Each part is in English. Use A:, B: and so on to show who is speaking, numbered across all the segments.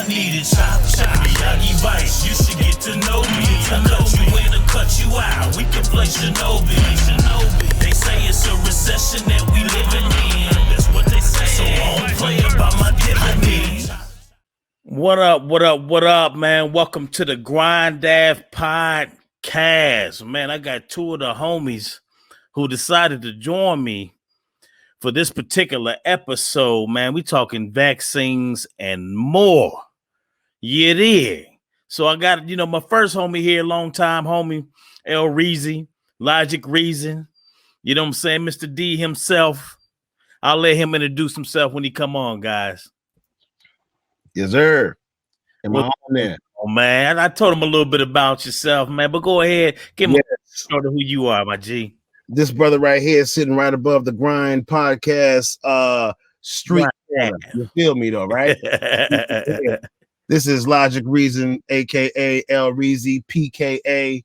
A: need it. Miyagi Vice, you should get to know me. I cut you in or cut you out. We can play Shinobi. They say it's a recession that we living in. That's what they say. So I don't play about my dividends.
B: What up, man? Welcome to the Grind Dav Podcast. Man, I got two of the homies who decided to join me for this particular episode, man. We talking vaccines and more. Yeah, it is. So I got, my first homie here, long time homie, L Reezy, Logic Reason. You know what I'm saying? Mr. D himself. I'll let him introduce himself when he come on, guys.
C: Yes, sir. Am I on there?
B: Oh, man, I told him a little bit about yourself, man, but go ahead. Give him a start of who you are, my G.
C: This brother right here is sitting right above the Grind Podcast street.
B: Right.
C: You feel me, though, right? This is Logic Reason, a.k.a. L Reezy, p.k.a.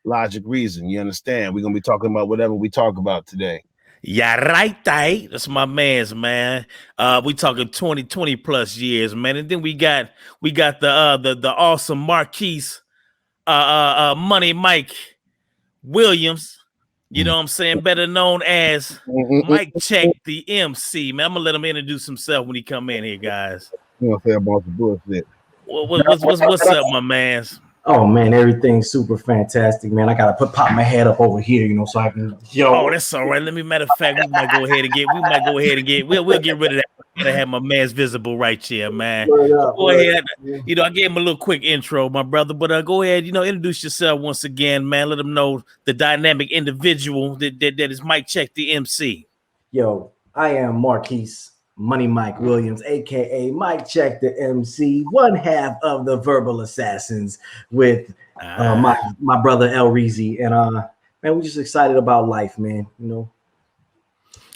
C: Logic Reason. You understand? We're going to be talking about whatever we talk about today.
B: Yeah, right. That's my man's, man. We talking 20 plus years, man. And then we got the awesome Marquise Money Mike Williams. You know what I'm saying? Better known as Mike Check the MC, man. I'm gonna let him introduce himself when he come in here, guys.
C: You know, say about the bullshit.
B: What's up, my mans?
D: Oh man, everything's super fantastic, man. I gotta pop my head up over here, so I can.
B: Oh, that's all right. Matter of fact, we might go ahead and get. We'll get rid of that. I have my man's visible right here, man. Go ahead. I gave him a little quick intro, my brother, but go ahead. Introduce yourself once again, man. Let them know the dynamic individual that is Mike Check the MC.
D: Yo, I am Marquise Money Mike Williams, aka Mike Check the MC, one half of the Verbal Assassins with my brother El Reezy, and man, we're just excited about life, man.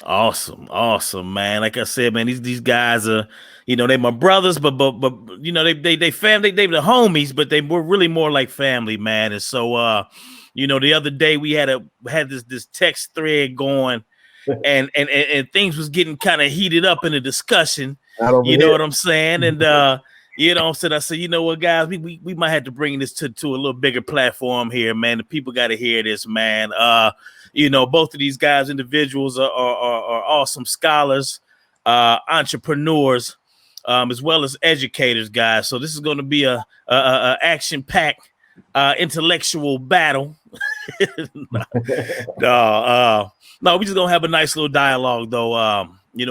B: Awesome, man. Like I said, man, these guys are, they my brothers, but they family, they the homies, but they were really more like family, man. And so the other day we had this text thread going. And things was getting kind of heated up in the discussion. You know what I'm saying? And I said, you know what, guys, we might have to bring this to a little bigger platform here, man. The people got to hear this, man. Both of these guys, individuals, are awesome scholars, entrepreneurs, as well as educators, guys. So this is going to be a action-packed intellectual battle. No, we just gonna have a nice little dialogue though,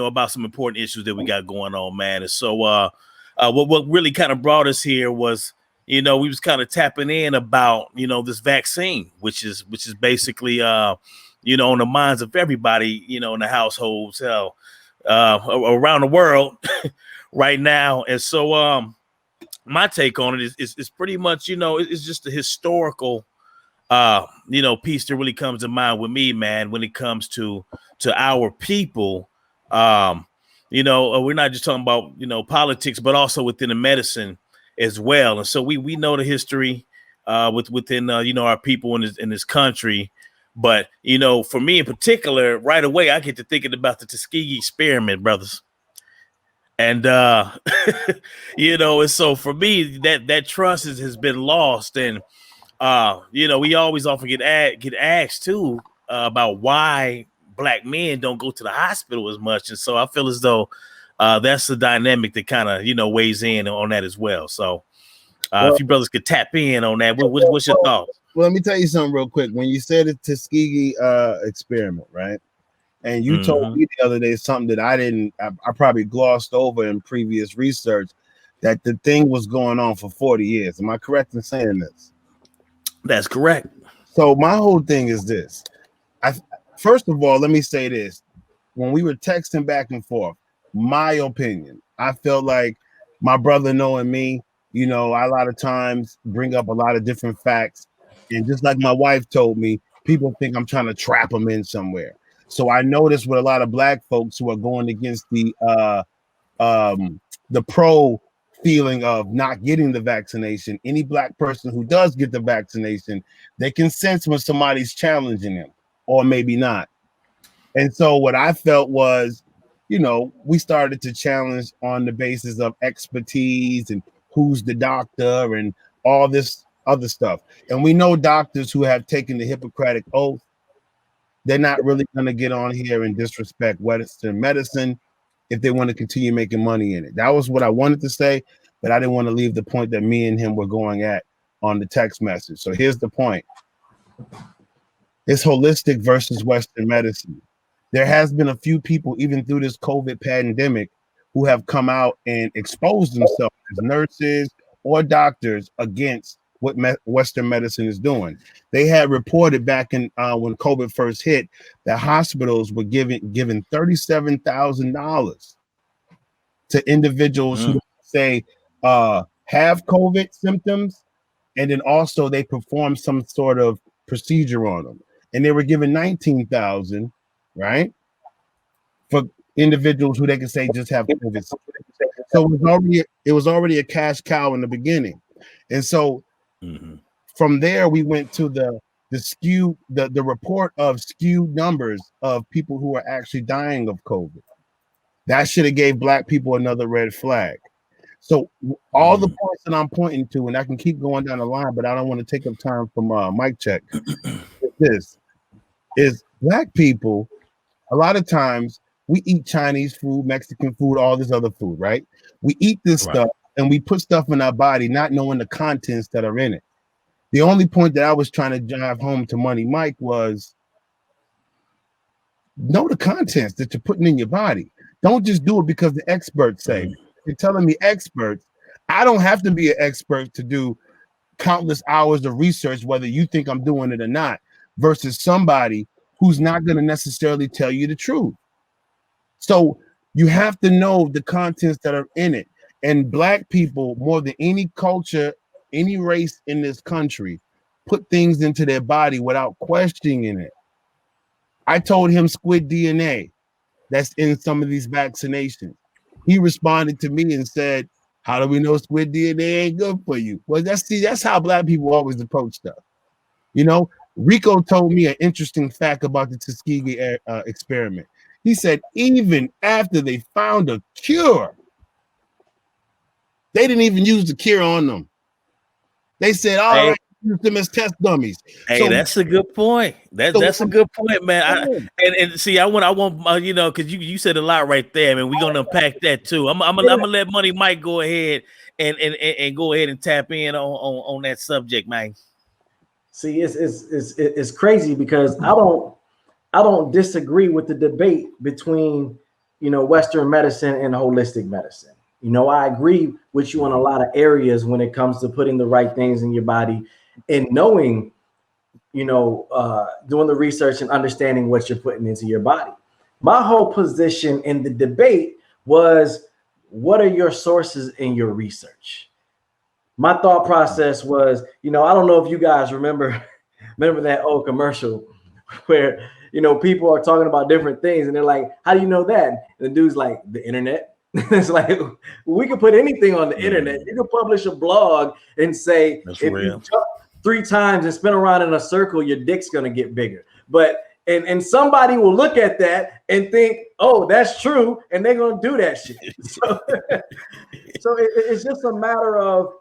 B: about some important issues that we got going on, man. And so what really kind of brought us here was, we was kind of tapping in about, this vaccine, which is basically on the minds of everybody, in the households, around the world right now. And so my take on it is pretty much, it's just a historical piece that really comes to mind with me, man, when it comes to our people. We're not just talking about, politics, but also within the medicine as well. And so we know the history within our people in this country. But, for me in particular, right away, I get to thinking about the Tuskegee experiment, brothers. And, and so for me, that trust has been lost. And, we always often get asked too about why Black men don't go to the hospital as much, and so I feel as though that's the dynamic that kind of weighs in on that as well. So if you brothers could tap in on that, what's your thoughts?
C: Well, let me tell you something real quick. When you said the Tuskegee experiment, right, and you told me the other day something that I probably glossed over in previous research, that the thing was going on for 40 years. Am I correct in saying this?
B: That's correct.
C: So my whole thing is this. First of all, let me say this. When we were texting back and forth, my opinion, I felt like my brother knowing me, I a lot of times bring up a lot of different facts. And just like my wife told me, people think I'm trying to trap them in somewhere. So I noticed with a lot of Black folks who are going against the pro feeling of not getting the vaccination, any Black person who does get the vaccination, they can sense when somebody's challenging them or maybe not. And so what I felt was we started to challenge on the basis of expertise and who's the doctor and all this other stuff. And we know doctors who have taken the Hippocratic oath, they're not really going to get on here and disrespect Western medicine if they want to continue making money in it. That was what I wanted to say, but I didn't want to leave the point that me and him were going at on the text message. So here's the point. It's holistic versus Western medicine. There has been a few people, even through this COVID pandemic, who have come out and exposed themselves as nurses or doctors against what Western medicine is doing. They had reported back in when COVID first hit that hospitals were giving $37,000 to individuals who say have COVID symptoms, and then also they perform some sort of procedure on them, and they were given $19,000, right, for individuals who they could say just have COVID. So it was already a cash cow in the beginning, and so from there we went to the report of skewed numbers of people who are actually dying of COVID. That should have gave Black people another red flag. So all the points that I'm pointing to, and I can keep going down the line, but I don't want to take up time from mic check. This is Black people. A lot of times we eat Chinese food, Mexican food, all this other food, right? We eat this stuff and we put stuff in our body, not knowing the contents that are in it. The only point that I was trying to drive home to Money Mike was know the contents that you're putting in your body. Don't just do it because the experts say. You're telling me experts. I don't have to be an expert to do countless hours of research, whether you think I'm doing it or not, versus somebody who's not going to necessarily tell you the truth. So you have to know the contents that are in it. And Black people, more than any culture, any race in this country, put things into their body without questioning it. I told him squid DNA that's in some of these vaccinations. He responded to me and said, how do we know squid DNA ain't good for you? Well, that's how Black people always approach stuff. Rico told me an interesting fact about the Tuskegee experiment. He said, even after they found a cure, they didn't even use the cure on them. They said, all right, use them as test dummies.
B: Hey, so, that's a good point. That's a good point, man. And see, I want because you said a lot right there. I mean, we're gonna unpack that too. I'm gonna let Money Mike go ahead and go ahead and tap in on that subject, man.
D: See, it's crazy because I don't disagree with the debate between Western medicine and holistic medicine. I agree with you on a lot of areas when it comes to putting the right things in your body and knowing, doing the research and understanding what you're putting into your body. My whole position in the debate was, what are your sources in your research? My thought process was, I don't know if you guys remember that old commercial where, people are talking about different things and they're like, how do you know that? And the dude's like, the internet. It's like, we could put anything on the internet. You could publish a blog and say, if you jump 3 times and spin around in a circle, your dick's going to get bigger. But and somebody will look at that and think, oh, that's true. And they're going to do that shit. So it's just a matter of,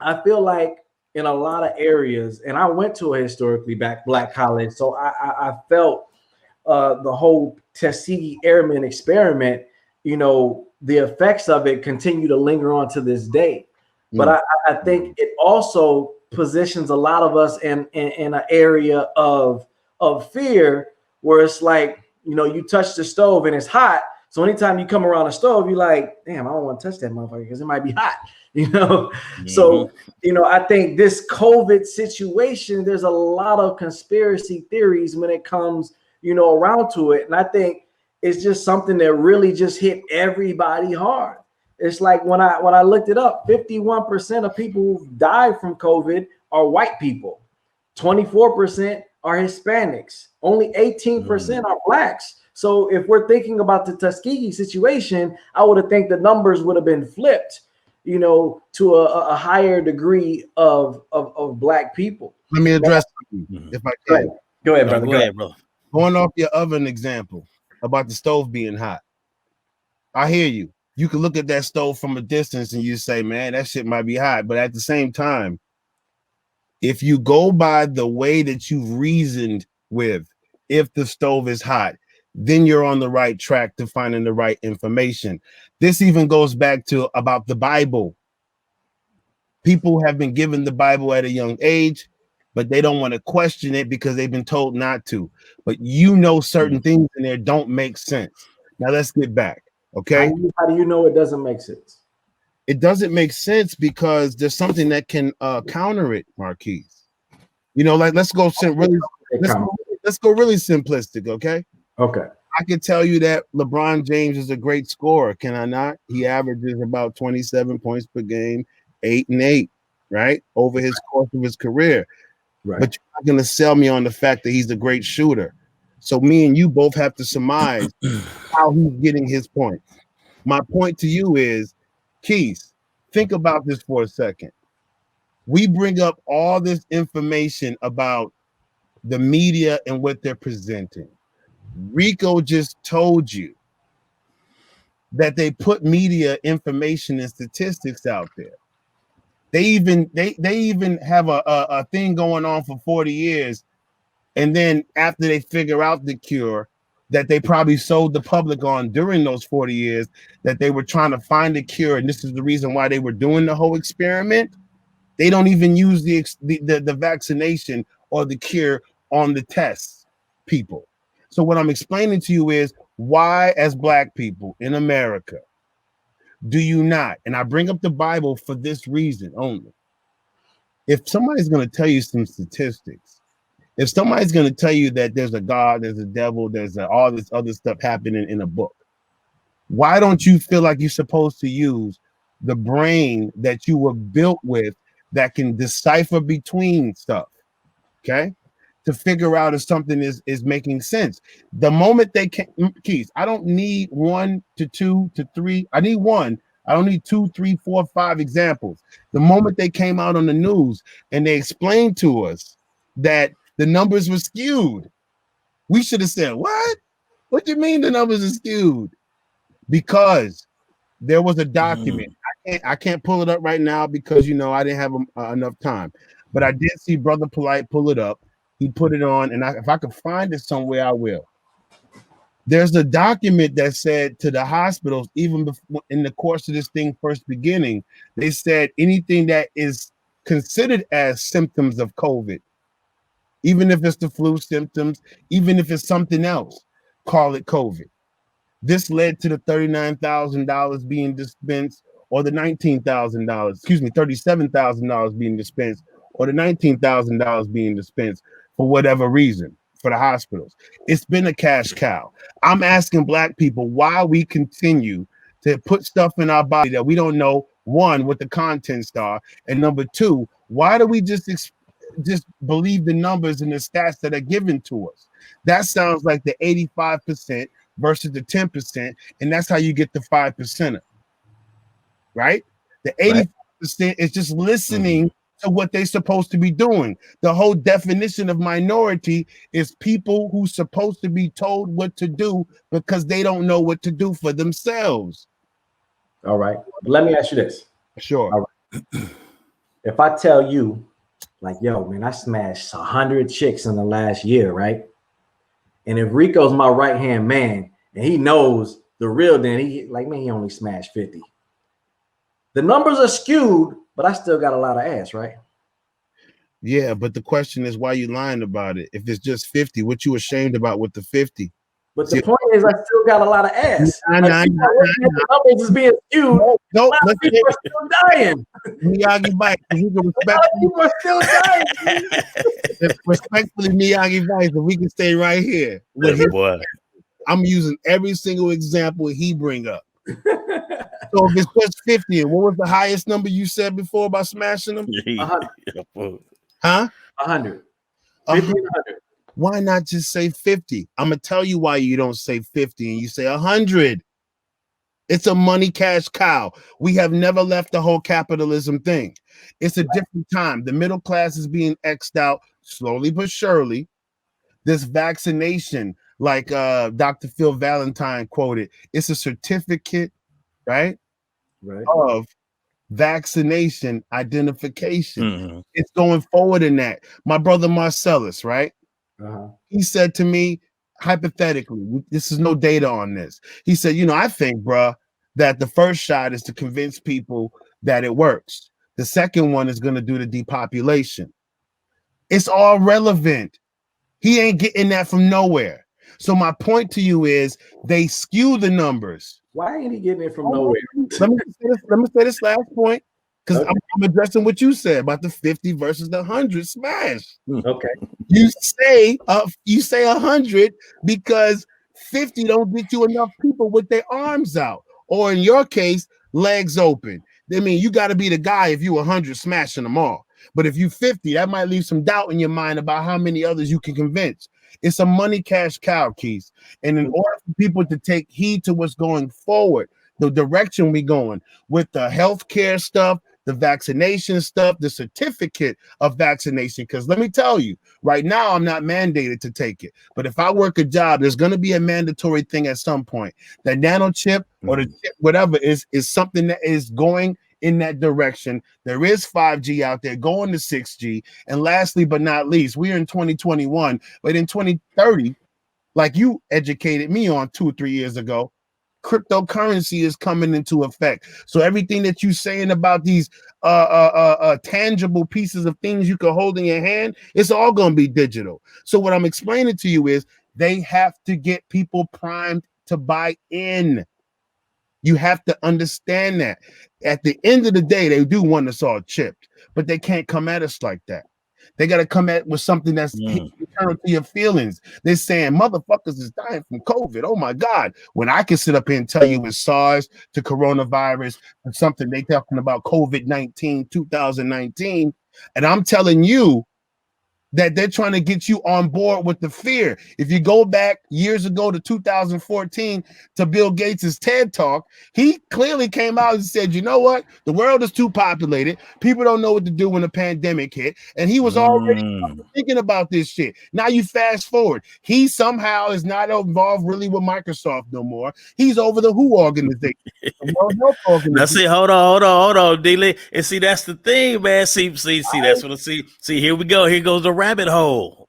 D: I feel like in a lot of areas, and I went to a historically Black college, so I felt the whole Tuskegee Airmen experiment, the effects of it continue to linger on to this day. But I think it also positions a lot of us in an area of fear where it's like, you touch the stove and it's hot. So anytime you come around a stove, you're like, damn, I don't want to touch that motherfucker because it might be hot, So, I think this COVID situation, there's a lot of conspiracy theories when it comes, around to it. And I think it's just something that really just hit everybody hard. It's like when I looked it up, 51% of people who died from COVID are white people. 24% are Hispanics. Only 18% are Blacks. So if we're thinking about the Tuskegee situation, I would have think the numbers would have been flipped, to a higher degree of Black people.
C: Let me address you, if I can.
D: Go ahead, brother.
B: Go ahead, brother.
C: Going off your oven example about the stove being hot. I hear you. You can look at that stove from a distance and you say, man, that shit might be hot. But at the same time, if you go by the way that you've reasoned with, if the stove is hot, then you're on the right track to finding the right information. This even goes back to about the Bible. People have been given the Bible at a young age, but they don't want to question it because they've been told not to. But you know certain things in there don't make sense. Now let's get back, okay?
D: How do you know it doesn't make sense?
C: It doesn't make sense because there's something that can counter it, Marquise. You know, like let's go really simplistic, okay?
D: Okay.
C: I can tell you that LeBron James is a great scorer, can I not? He averages about 27 points per game, 8 and 8, right? Over his course of his career.
D: Right.
C: But you're not gonna sell me on the fact that he's a great shooter. So me and you both have to surmise how he's getting his points. My point to you is, Keith, think about this for a second. We bring up all this information about the media and what they're presenting. Rico just told you that they put media information and statistics out there. They even have a thing going on for 40 years. And then after they figure out the cure that they probably sold the public on during those 40 years, that they were trying to find a cure, and this is the reason why they were doing the whole experiment, they don't even use the vaccination or the cure on the tests, people. So what I'm explaining to you is why, as Black people in America, do you not? And I bring up the Bible for this reason only. If somebody's going to tell you some statistics, if somebody's going to tell you that there's a God, there's a devil, there's all this other stuff happening in a book, why don't you feel like you're supposed to use the brain that you were built with that can decipher between stuff, okay, to figure out if something is making sense? The moment they can, Keith, I don't need 1 to 2 to 3. I need one. I don't need 2, 3, 4, 5 examples. The moment they came out on the news and they explained to us that the numbers were skewed, we should have said, what? What do you mean the numbers are skewed? Because there was a document. I can't pull it up right now because, you know, I didn't have enough time. But I did see Brother Polite pull it up. He put it on, and if I could find it somewhere, I will. There's a document that said to the hospitals, even before, in the course of this thing first beginning, they said anything that is considered as symptoms of COVID, even if it's the flu symptoms, even if it's something else, call it COVID. This led to the $39,000 being dispensed, or the $19,000, excuse me, $37,000 being dispensed, or the $19,000 being dispensed for whatever reason for the hospitals. It's been a cash cow. I'm asking Black people why we continue to put stuff in our body that we don't know, one, what the contents are, and number two, why do we just believe the numbers and the stats that are given to us? That sounds like the 85% versus the 10%, and that's how you get the 5%, right? The 85% is just listening to what they're supposed to be doing. The whole definition of minority is people who's supposed to be told what to do because they don't know what to do for themselves.
D: All right. Let me ask you this.
C: Sure.
D: All right. If I tell you, like, yo, man, I smashed 100 chicks in the last year, right? And if Rico's my right-hand man and he knows the real, then he only smashed 50. The numbers are skewed, but I still got a lot of ass, right?
C: Yeah, but the question is, why are you lying about it? If it's just 50, what you ashamed about with the 50?
D: But the point is, I still got a lot of ass. The numbers is being skewed.
C: No,
D: people are still dying.
C: Miyagi Vice,
D: People are still dying.
C: Respectfully, Miyagi Vice, if we can stay right here. I'm using every single example he bring up. So if it's just 50, and what was the highest number you said before about smashing them?
D: 100.
C: Huh?
D: 100. 50 and 100.
C: Why not just say 50? I'm gonna tell you why you don't say 50 and you say 100. It's a money cash cow. We have never left the whole capitalism thing. It's a different time. The middle class is being X'd out slowly but surely. This vaccination, like Dr. Phil Valentine quoted, it's a certificate, right, of vaccination identification.
B: Mm-hmm.
C: It's going forward in that. My brother Marcellus, right? He said to me, hypothetically, this is no data on this. He said, I think, bruh, that the first shot is to convince people that it works. The second one is going to do the depopulation. It's all relevant. He ain't getting that from nowhere. So my point to you is they skew the numbers.
D: Why ain't he getting it from nowhere?
C: Let me say this last point, because I'm addressing what you said about the 50 versus the 100 smash.
D: Okay.
C: You say 100 because 50 don't get you enough people with their arms out, or in your case, legs open. I mean, you got to be the guy if you 100 smashing them all. But if you 50, that might leave some doubt in your mind about how many others you can convince. It's a money cash cow, Keith. And in order for people to take heed to what's going forward, the direction we going with the healthcare stuff, the vaccination stuff, the certificate of vaccination. Because let me tell you, right now, I'm not mandated to take it. But if I work a job, there's going to be a mandatory thing at some point. The nanochip or the chip, whatever, is something that is going in that direction. There is 5G out there going to 6G. And lastly, but not least, we're in 2021, but in 2030, like you educated me on 2 or 3 years ago, cryptocurrency is coming into effect. So everything that you're saying about these tangible pieces of things you can hold in your hand, it's all going to be digital. So what I'm explaining to you is they have to get people primed to buy in. You have to understand that. At the end of the day, they do want us all chipped, but they can't come at us like that. They got to come at with something that's internal to your feelings. They're saying motherfuckers is dying from COVID. Oh my God. When I can sit up here and tell you it's SARS to coronavirus and something they talking about COVID-19, 2019, and I'm telling you that they're trying to get you on board with the fear. If you go back years ago to 2014 to Bill Gates' TED Talk, he clearly came out and said, you know what? The world is too populated. People don't know what to do when the pandemic hit. And he was already thinking about this shit. Now you fast forward. He somehow is not involved really with Microsoft no more. He's over the WHO organization. The World Health Organization.
B: Now see, hold on, D-Lee. And see, that's the thing, man. See, that's what I see. See, here we go. Here goes the rabbit hole.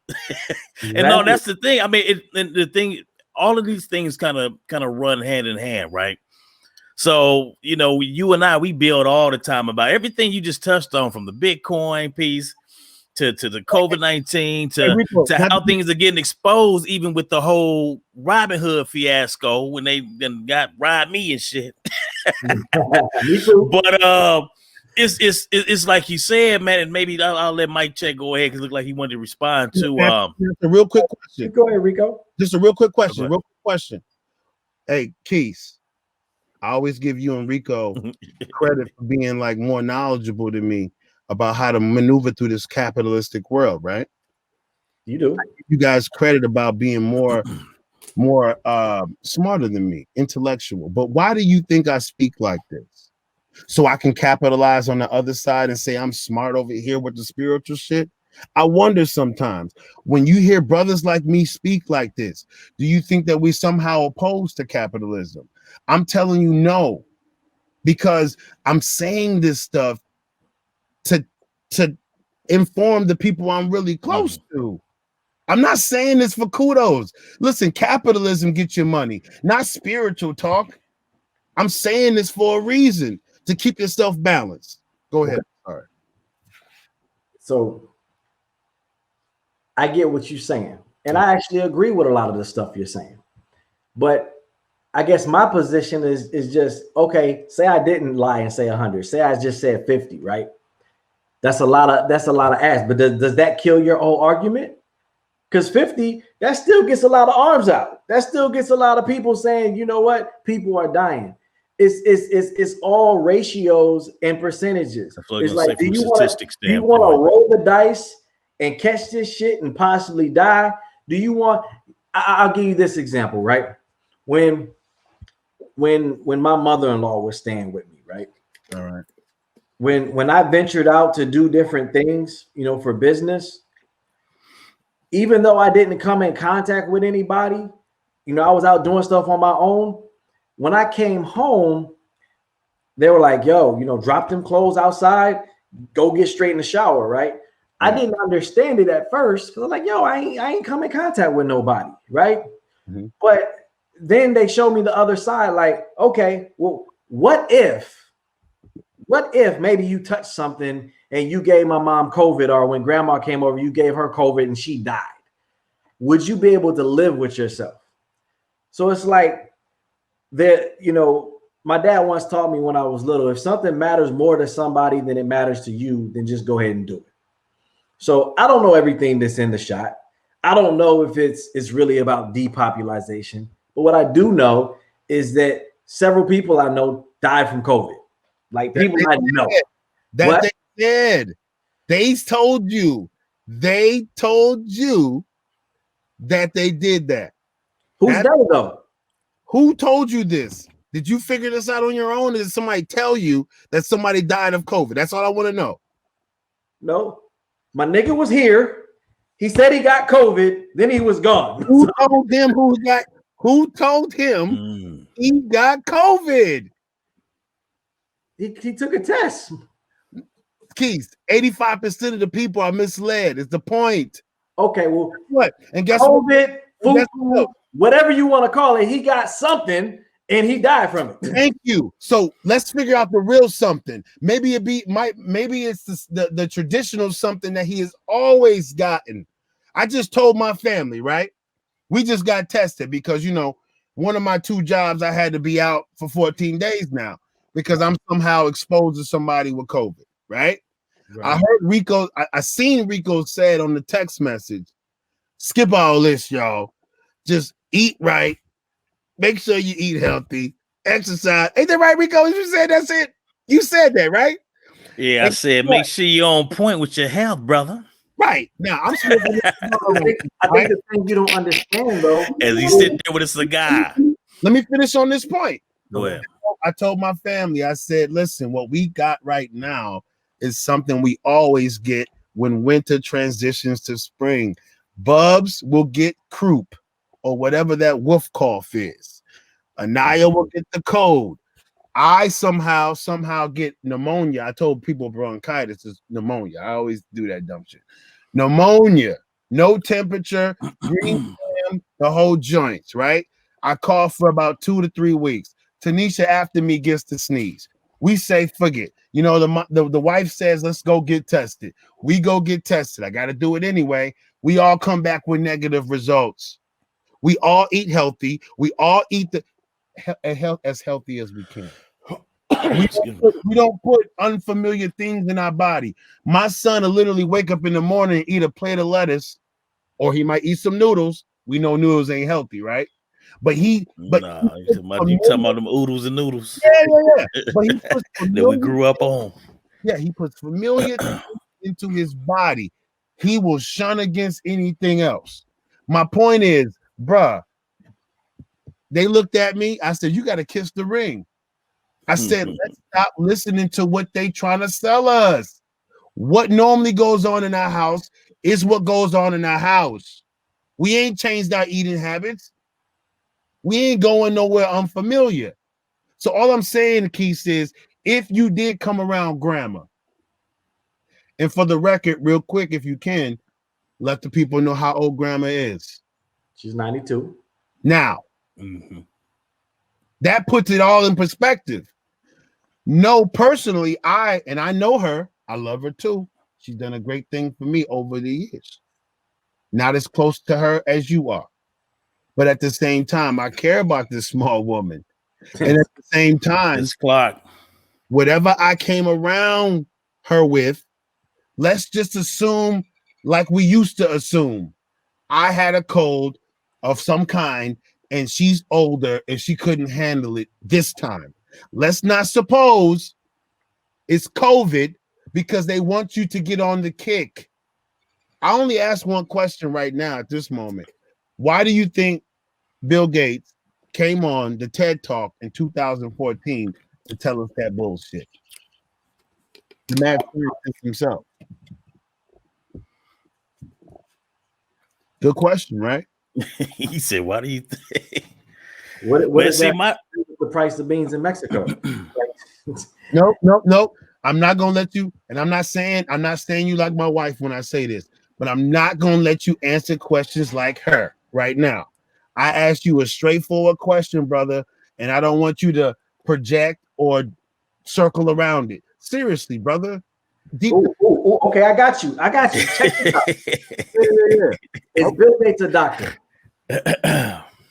B: And no, that's the thing. I mean, the thing, all of these things kind of run hand in hand, right? So, you and I, we build all the time about everything you just touched on, from the Bitcoin piece to the COVID-19 to how things are getting exposed, even with the whole Robin Hood fiasco when they got robbed me and shit.
C: Me too.
B: But it's like you said, man, and maybe I'll let Mike Check go ahead because it looked like he wanted to respond to
C: a real quick question.
D: Go ahead, Rico.
C: Just a real quick question. Hey, Keith, I always give you and Rico credit for being like more knowledgeable than me about how to maneuver through this capitalistic world, right?
D: You do.
C: I give you guys credit about being more smarter than me, intellectual. But why do you think I speak like this? So I can capitalize on the other side and say I'm smart over here with the spiritual shit? I wonder sometimes when you hear brothers like me speak like this, do you think that we somehow opposed to capitalism? I'm telling you no, because I'm saying this stuff to inform the people I'm really close to. I'm not saying this for kudos. Listen, capitalism gets your money, not spiritual talk. I'm saying this for a reason, to keep yourself balanced. Go ahead. All right.
D: So I get what you're saying, and I actually agree with a lot of the stuff you're saying. But I guess my position is just, okay, say I didn't lie and say 100. Say I just said 50, right? That's a lot of ass. But does that kill your whole argument? Because 50, that still gets a lot of arms out. That still gets a lot of people saying, you know what? People are dying. It's all ratios and percentages. It's like, do you want to roll the dice and catch this shit and possibly die? Do you want? I'll give you this example, right? When my mother-in-law was staying with me, right?
C: All right.
D: When I ventured out to do different things, for business, even though I didn't come in contact with anybody, I was out doing stuff on my own. When I came home, they were like, yo, drop them clothes outside, go get straight in the shower, right? I didn't understand it at first because I'm like, yo, I ain't come in contact with nobody, right? Mm-hmm. But then they showed me the other side, like, okay, well, what if maybe you touched something and you gave my mom COVID, or when grandma came over, you gave her COVID and she died? Would you be able to live with yourself? So it's like that, my dad once taught me when I was little, if something matters more to somebody than it matters to you, then just go ahead and do it. So I don't know everything that's in the shot. I don't know if it's really about depopulation, but what I do know is that several people I know died from COVID. Like people I know.
C: That they did. They told you that they did that.
D: Who's that though?
C: Who told you this? Did you figure this out on your own? Or did somebody tell you that somebody died of COVID? That's all I want to know.
D: No. My nigga was here. He said he got COVID. Then he was gone.
C: Who told him he got COVID?
D: He took a test.
C: Keith, 85% of the people are misled. Is the point.
D: Okay, well,
C: what? And guess
D: COVID, what? Whatever you want to call it, he got something and he died from it.
C: Thank you. So let's figure out the real something. Maybe it's the traditional something that he has always gotten. I just told my family, right? We just got tested because one of my 2 jobs I had to be out for 14 days now because I'm somehow exposed to somebody with COVID, right? I heard Rico, I seen Rico said on the text message, skip all this, y'all. Just eat right. Make sure you eat healthy. Exercise. Ain't that right, Rico? You said that's it. You said that, right?
B: Yeah, I said make sure you're on point with your health, brother.
C: Right. Now, I'm smoking.
D: I think the thing you don't understand, though.
B: As he sit there with a cigar.
C: Let me finish on this point.
B: Go ahead.
C: I told my family, I said, listen, what we got right now is something we always get when winter transitions to spring. Bubs will get croup or whatever that wolf cough is. Anaya will get the cold. I somehow get pneumonia. I told people bronchitis is pneumonia. I always do that dumb shit. Pneumonia, no temperature, green flame, the whole joints, right? I cough for about 2 to 3 weeks. Tanisha after me gets to sneeze. We say, forget. The wife says, let's go get tested. We go get tested. I got to do it anyway. We all come back with negative results. We all eat healthy. We all eat as healthy as we can. We don't put unfamiliar things in our body. My son will literally wake up in the morning and eat a plate of lettuce, or he might eat some noodles. We know noodles ain't healthy, right? But you talking
B: about them oodles and noodles.
C: Yeah. But he puts
B: that we grew up on.
C: Yeah, he puts familiar into his body. He will shun against anything else. My point is, bruh, they looked at me. I said, you got to kiss the ring. I said, let's stop listening to what they trying to sell us. What normally goes on in our house is what goes on in our house. We ain't changed our eating habits. We ain't going nowhere unfamiliar. So all I'm saying, Keith, is if you did come around grandma, and for the record, real quick, if you can, let the people know how old grandma is.
D: She's 92.
C: Now, that puts it all in perspective. No, personally, I know her. I love her too. She's done a great thing for me over the years. Not as close to her as you are. But at the same time, I care about this small woman. And at the same time,
B: Miss Clark,
C: whatever I came around her with, let's just assume, like we used to assume, I had a cold of some kind and she's older and she couldn't handle it this time. Let's not suppose it's COVID because they want you to get on the kick. I only ask one question right now at this moment. Why do you think Bill Gates came on the TED Talk in 2014 to tell us that bullshit? The mad scientist himself. Good question, right?
B: He said, "Why do you think?"
D: What is
B: see,
D: that? The price of beans in Mexico?
C: Nope. I'm not gonna let you, and I'm not saying you like my wife when I say this, but I'm not gonna let you answer questions like her right now. I asked you a straightforward question, brother, and I don't want you to project or circle around it. Seriously, brother.
D: Ooh, okay, I got you. Check this out. Is Bill Gates a doctor?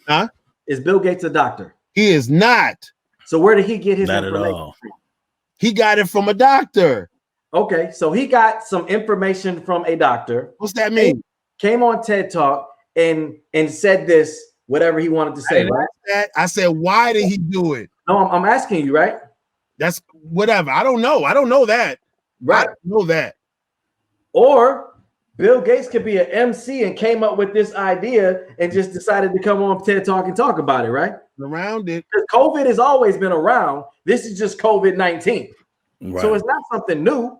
C: Huh?
D: Is Bill Gates a doctor?
C: He is not.
D: So where did he get his
B: Not
D: information
B: at all.
D: from?
C: He got it from a doctor.
D: Okay, so he got some information from a doctor.
C: What's that mean?
D: Came on TED Talk and said this, whatever he wanted to say, right?
C: I said, why did he do it?
D: No, I'm asking you, right?
C: That's whatever. I don't know. I don't know that.
D: Right.
C: I don't know that.
D: Or Bill Gates could be an MC and came up with this idea and just decided to come on TED Talk and talk about it, right?
C: Around it.
D: Because COVID has always been around. This is just COVID-19.
B: Right.
D: So it's not something new.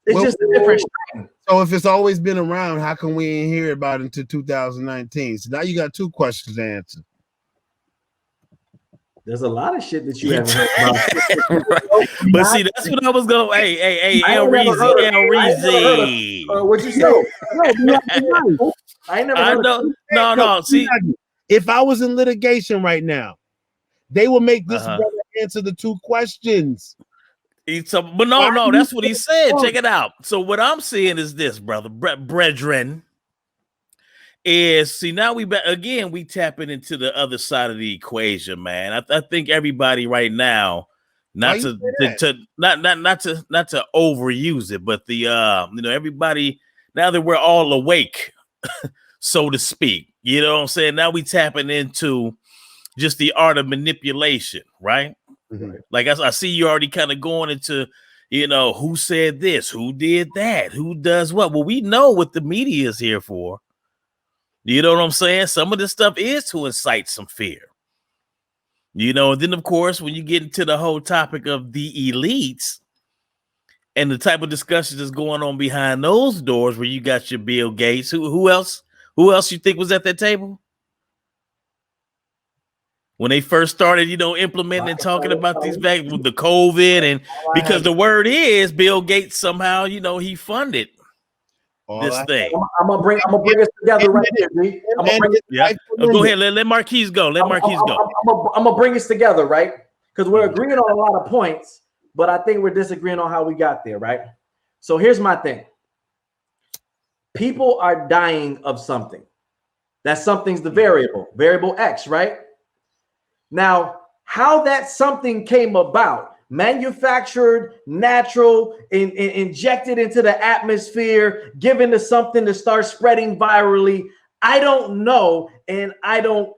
D: It's just a different strain.
C: So if it's always been around, how come we ain't hear about it until 2019? So now you got two questions to answer.
D: There's a lot of shit that you haven't heard about.
B: Right. But see, that's what I was going. Hey, El Reezy.
D: What you say? I ain't never heard.
B: No. See,
C: if I was in litigation right now, they will make this brother answer the two questions.
B: But no, that's what he said. Check it out. So what I'm saying is this, brother, brethren, is see now we tapping into the other side of the equation, man. I think everybody right now, not to overuse it, but the everybody now that we're all awake, so to speak. You know what I'm saying? Now we tapping into just the art of manipulation, right?
C: Mm-hmm.
B: Like I see you already kind of going into, who said this, who did that, who does what. Well, we know what the media is here for. You know what I'm saying? Some of this stuff is to incite some fear. And then of course, when you get into the whole topic of the elites and the type of discussion that's going on behind those doors, where you got your Bill Gates, who else you think was at that table? When they first started, implementing and talking about these vaccines with the COVID, and because the word is Bill Gates somehow, he funded this thing.
D: I'm gonna bring us together right here, D.
B: Go ahead. Let Marquise go. I'm
D: gonna bring us together, right? Because we're agreeing on a lot of points, but I think we're disagreeing on how we got there, right? So here's my thing. People are dying of something. That something's the variable X, right? Now, how that something came about, manufactured, natural, injected into the atmosphere, given to something to start spreading virally, I don't know, and I don't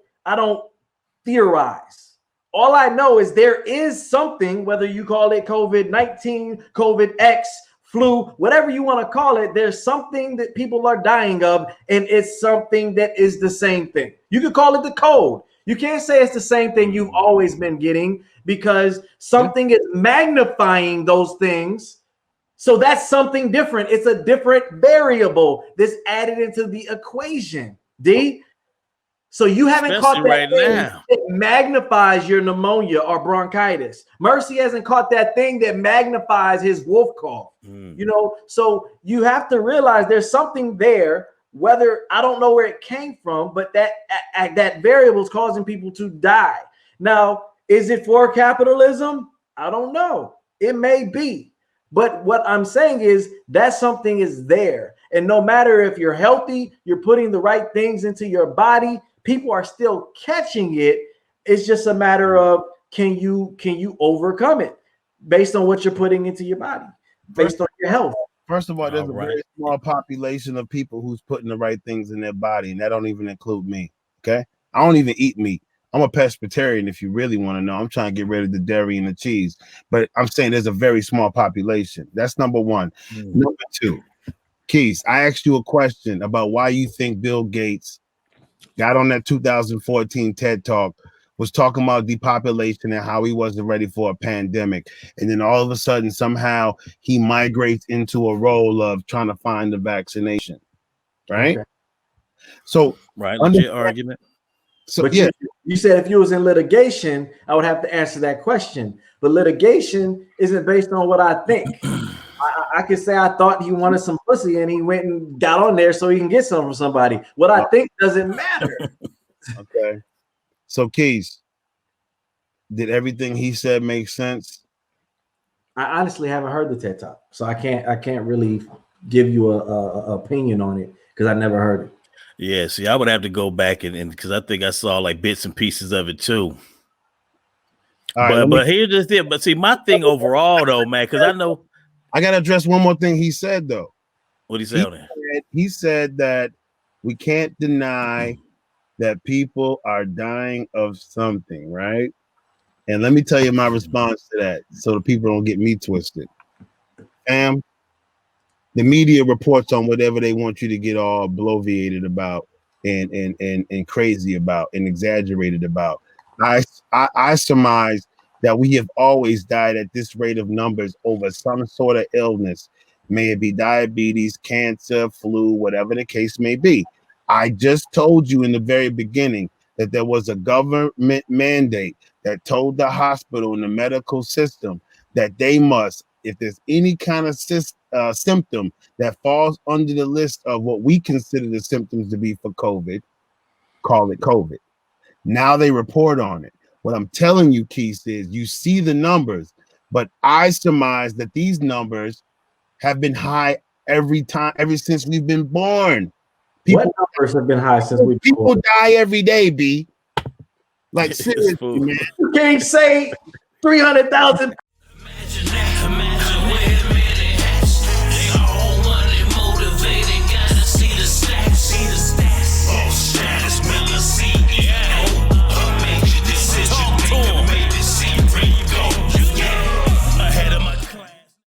D: theorize. All I know is there is something, whether you call it COVID-19, COVID-X, flu, whatever you want to call it, there's something that people are dying of, and it's something that is the same thing. You could call it the code. You can't say it's the same thing you've always been getting, because something is magnifying those things. So that's something different. It's a different variable that's added into the equation, D. So you haven't caught that
B: right
D: thing
B: now
D: that magnifies your pneumonia or bronchitis. Mercy hasn't caught that thing that magnifies his wolf cough. So you have to realize there's something there. Whether I don't know where it came from, but that variable is causing people to die. Now, is it for capitalism? I don't know. It may be. But what I'm saying is that something is there. And no matter if you're healthy, you're putting the right things into your body, people are still catching it. It's just a matter of can you overcome it based on what you're putting into your body, based on your health.
C: First of all, there's a very small population of people who's putting the right things in their body, and that don't even include me. Okay, I don't even eat meat. I'm a pescatarian. If you really want to know, I'm trying to get rid of the dairy and the cheese. But I'm saying there's a very small population. That's number one. Number two, Keith, I asked you a question about why you think Bill Gates got on that 2014 TED Talk, was talking about depopulation and how he wasn't ready for a pandemic. And then all of a sudden, somehow he migrates into a role of trying to find the vaccination, right? Okay. So
B: Right, legit argument.
C: So
D: but
C: yeah,
D: you said if you was in litigation, I would have to answer that question. But litigation isn't based on what I think. I could say I thought he wanted some pussy and he went and got on there so he can get some from somebody. What I think doesn't matter.
C: okay. So Keys, did everything he said make sense?
D: I honestly haven't heard the TED Talk, so I can't really give you a opinion on it because I never heard it.
B: Yeah, see, I would have to go back and because I think I saw like bits and pieces of it too.
C: All right,
B: But here's just it. But see, my thing overall though, man, because I know
C: I gotta address one more thing he said though.
B: what he said on there.
C: He said that we can't deny that people are dying of something, right? And let me tell you my response to that so the people don't get me twisted. The media reports on whatever they want you to get all bloviated about and crazy about and exaggerated about. I surmise that we have always died at this rate of numbers over some sort of illness, may it be diabetes, cancer, flu, whatever the case may be. I just told you in the very beginning that there was a government mandate that told the hospital and the medical system that they must, if there's any kind of symptom that falls under the list of what we consider the symptoms to be for COVID, call it COVID. Now they report on it. What I'm telling you, Keith, is you see the numbers, but I surmise that these numbers have been high ever since we've been born.
D: What numbers have been high since we've been born?
C: People die every day, B. Like seriously, man.
D: You can't say 300,000